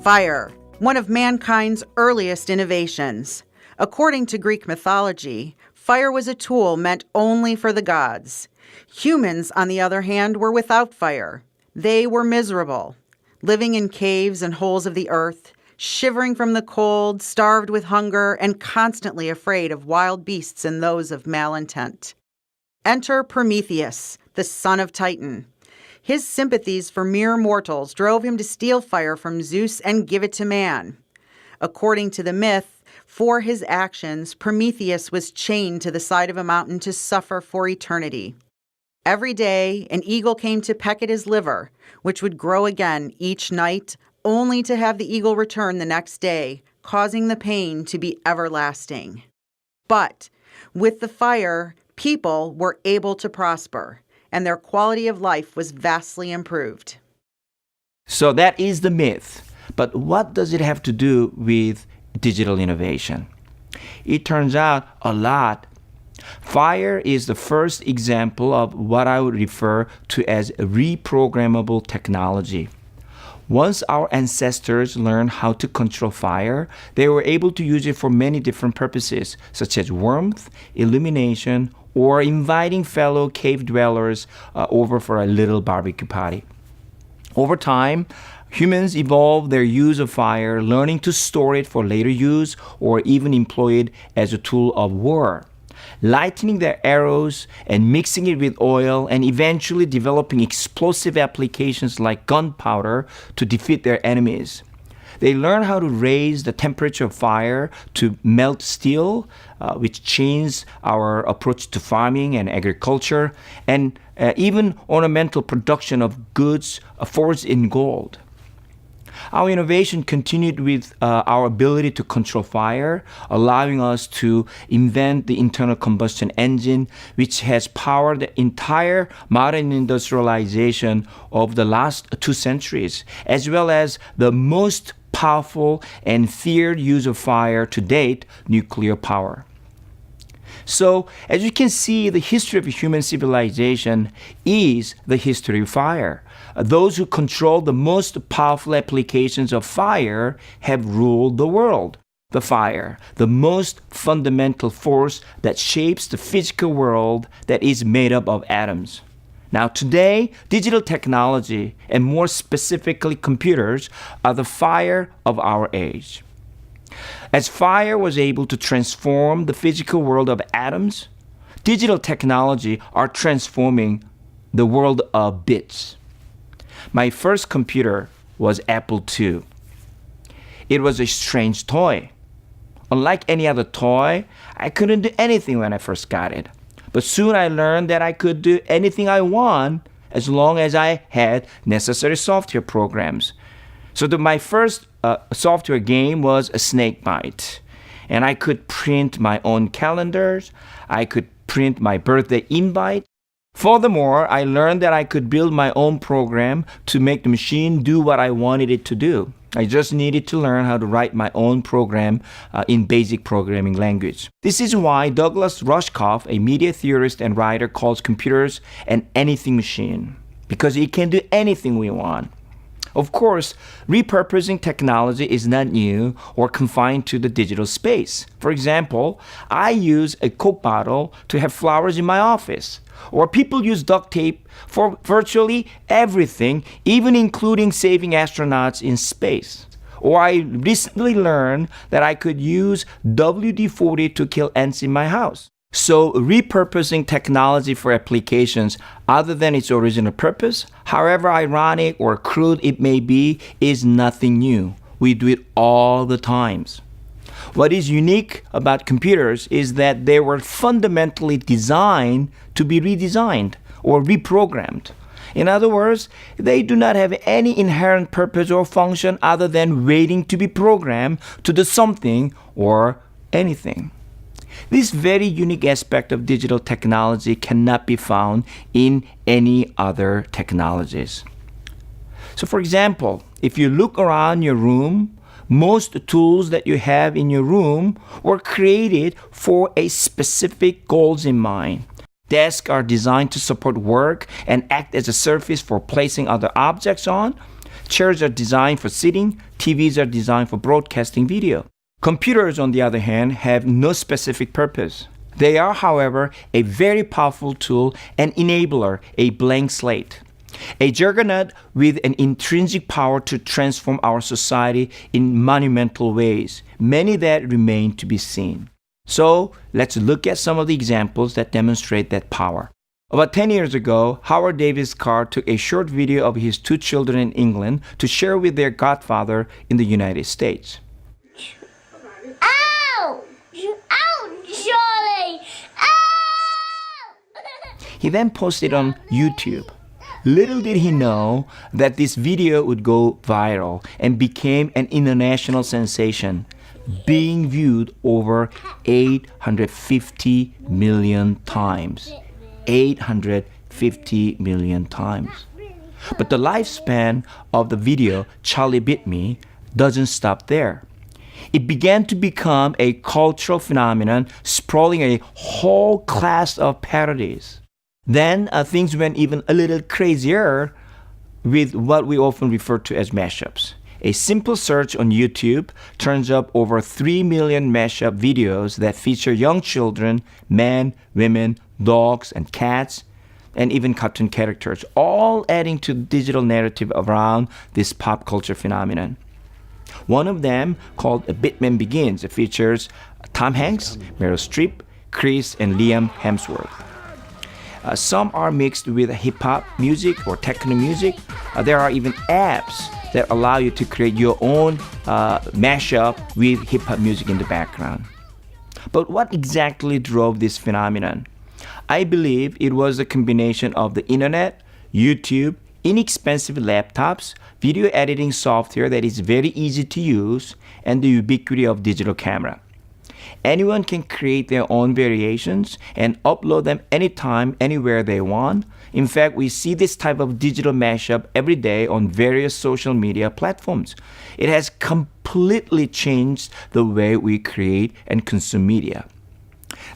Fire, one of mankind's earliest innovations. According to Greek mythology, fire was a tool meant only for the gods. Humans, on the other hand, were without fire. They were miserable, living in caves and holes of the earth, shivering from the cold, starved with hunger, and constantly afraid of wild beasts and those of malintent. Enter Prometheus, the son of Titan. His sympathies for mere mortals drove him to steal fire from Zeus and give it to man. According to the myth, for his actions, Prometheus was chained to the side of a mountain to suffer for eternity. Every day, an eagle came to peck at his liver, which would grow again each night, only to have the eagle return the next day, causing the pain to be everlasting. But with the fire, people were able to prosper, and their quality of life was vastly improved. So that is the myth. But what does it have to do with digital innovation? It turns out a lot. Fire is the first example of what I would refer to as reprogrammable technology. Once our ancestors learned how to control fire, they were able to use it for many different purposes, such as warmth, illumination, or inviting fellow cave dwellers over for a little barbecue party. Over time, humans evolved their use of fire, learning to store it for later use or even employ it as a tool of war, lightening their arrows and mixing it with oil and eventually developing explosive applications like gunpowder to defeat their enemies. They learn how to raise the temperature of fire to melt steel, which changed our approach to farming and agriculture, and even ornamental production of goods forged in gold. Our innovation continued with our ability to control fire, allowing us to invent the internal combustion engine, which has powered the entire modern industrialization of the last 2 centuries, as well as the most powerful and feared use of fire to date, nuclear power. So, as you can see, the history of human civilization is the history of fire. Those who control the most powerful applications of fire have ruled the world. The fire, the most fundamental force that shapes the physical world that is made up of atoms. Now today, digital technology, and more specifically computers, are the fire of our age. As fire was able to transform the physical world of atoms, digital technology are transforming the world of bits. My first computer was Apple II. It was a strange toy. Unlike any other toy, I couldn't do anything when I first got it. But soon I learned that I could do anything I want as long as I had necessary software programs. So my first software game was a Snakebite. And I could print my own calendars. I could print my birthday invite. Furthermore, I learned that I could build my own program to make the machine do what I wanted it to do. I just needed to learn how to write my own program in basic programming language. This is why Douglas Rushkoff, a media theorist and writer, calls computers an anything machine, because it can do anything we want. Of course, repurposing technology is not new or confined to the digital space. For example, I use a Coke bottle to have flowers in my office. Or people use duct tape for virtually everything, even including saving astronauts in space. Or I recently learned that I could use WD-40 to kill ants in my house. So repurposing technology for applications other than its original purpose, however ironic or crude it may be, is nothing new. We do it all the times. What is unique about computers is that they were fundamentally designed to be redesigned or reprogrammed. In other words, they do not have any inherent purpose or function other than waiting to be programmed to do something or anything. This very unique aspect of digital technology cannot be found in any other technologies. So for example, if you look around your room, most tools that you have in your room were created for a specific goals in mind. Desks are designed to support work and act as a surface for placing other objects on. Chairs are designed for sitting, TVs are designed for broadcasting video. Computers, on the other hand, have no specific purpose. They are, however, a very powerful tool and enabler, a blank slate. A juggernaut with an intrinsic power to transform our society in monumental ways, many that remain to be seen. So, let's look at some of the examples that demonstrate that power. About 10 years ago, Howard Davis Carr took a short video of his two children in England to share with their godfather in the United States. Ow! Ow, Charlie! Ow! He then posted on YouTube. Little did he know that this video would go viral and became an international sensation, being viewed over 850 million times. 850 million times. But the lifespan of the video, Charlie Bit Me, doesn't stop there. It began to become a cultural phenomenon, sprawling a whole class of parodies. Then things went even a little crazier with what we often refer to as mashups. A simple search on YouTube turns up over 3 million mashup videos that feature young children, men, women, dogs, and cats, and even cartoon characters, all adding to the digital narrative around this pop culture phenomenon. One of them, called Batman Begins, features Tom Hanks, Meryl Streep, Chris, and Liam Hemsworth. Some are mixed with hip-hop music or techno music. There are even apps that allow you to create your own mashup with hip-hop music in the background. But what exactly drove this phenomenon? I believe it was a combination of the internet, YouTube, inexpensive laptops, video editing software that is very easy to use, and the ubiquity of digital camera. Anyone can create their own variations and upload them anytime, anywhere they want. In fact, we see this type of digital mashup every day on various social media platforms. It has completely changed the way we create and consume media.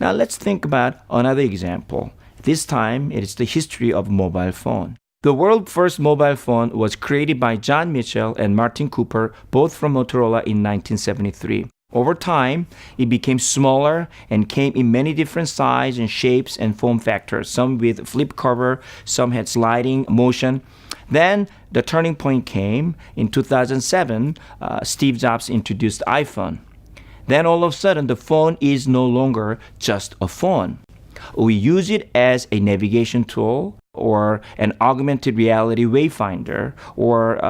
Now let's think about another example. This time, it is the history of mobile phone. The world's first mobile phone was created by John Mitchell and Martin Cooper, both from Motorola in 1973. Over time, it became smaller and came in many different sizes and shapes and form factors, some with flip cover, some had sliding motion. Then the turning point came in 2007. Steve Jobs introduced iPhone. Then all of a sudden, the phone is no longer just a phone. We use it as a navigation tool or an augmented reality wayfinder or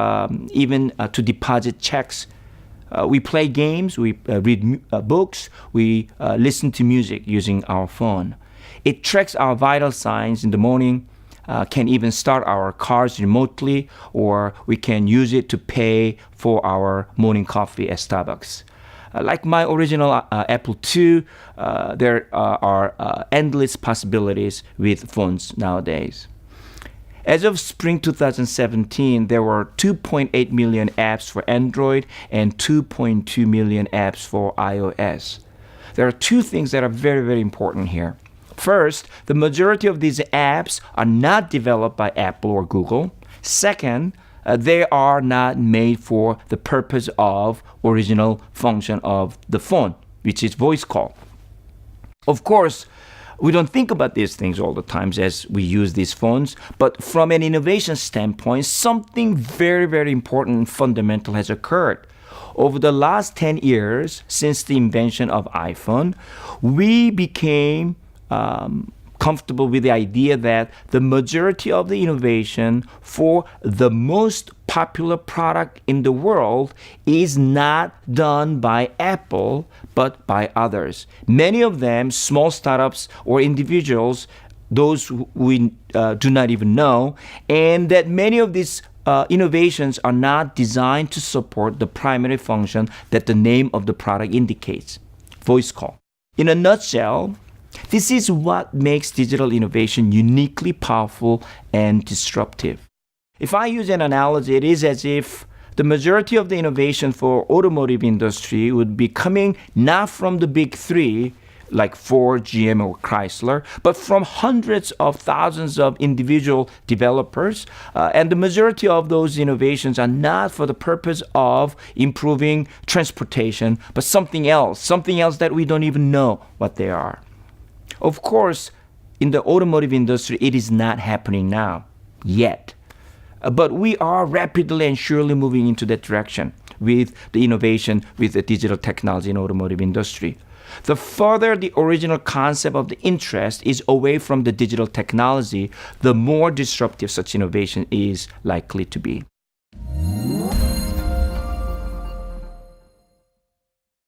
even to deposit checks. We play games, we read books, we listen to music using our phone. It tracks our vital signs in the morning, can even start our cars remotely, or we can use it to pay for our morning coffee at Starbucks. Like my original Apple II, there are endless possibilities with phones nowadays. As of spring 2017, there were 2.8 million apps for Android and 2.2 million apps for iOS. There are two things that are very, very important here. First, the majority of these apps are not developed by Apple or Google. Second, they are not made for the purpose of original function of the phone, which is voice call. Of course, we don't think about these things all the time as we use these phones, but from an innovation standpoint, something very, very important and fundamental has occurred. Over the last 10 years, since the invention of iPhone, we became comfortable with the idea that the majority of the innovation for the most popular product in the world is not done by Apple, but by others. Many of them, small startups or individuals, those we do not even know, and that many of these innovations are not designed to support the primary function that the name of the product indicates, voice call. In a nutshell, this is what makes digital innovation uniquely powerful and disruptive. If I use an analogy, it is as if the majority of the innovation for automotive industry would be coming not from the big three, like Ford, GM, or Chrysler, but from hundreds of thousands of individual developers. And the majority of those innovations are not for the purpose of improving transportation, but something else that we don't even know what they are. Of course, in the automotive industry, it is not happening now, yet. But we are rapidly and surely moving into that direction with the innovation with the digital technology in automotive industry. The further the original concept of the interest is away from the digital technology, the more disruptive such innovation is likely to be.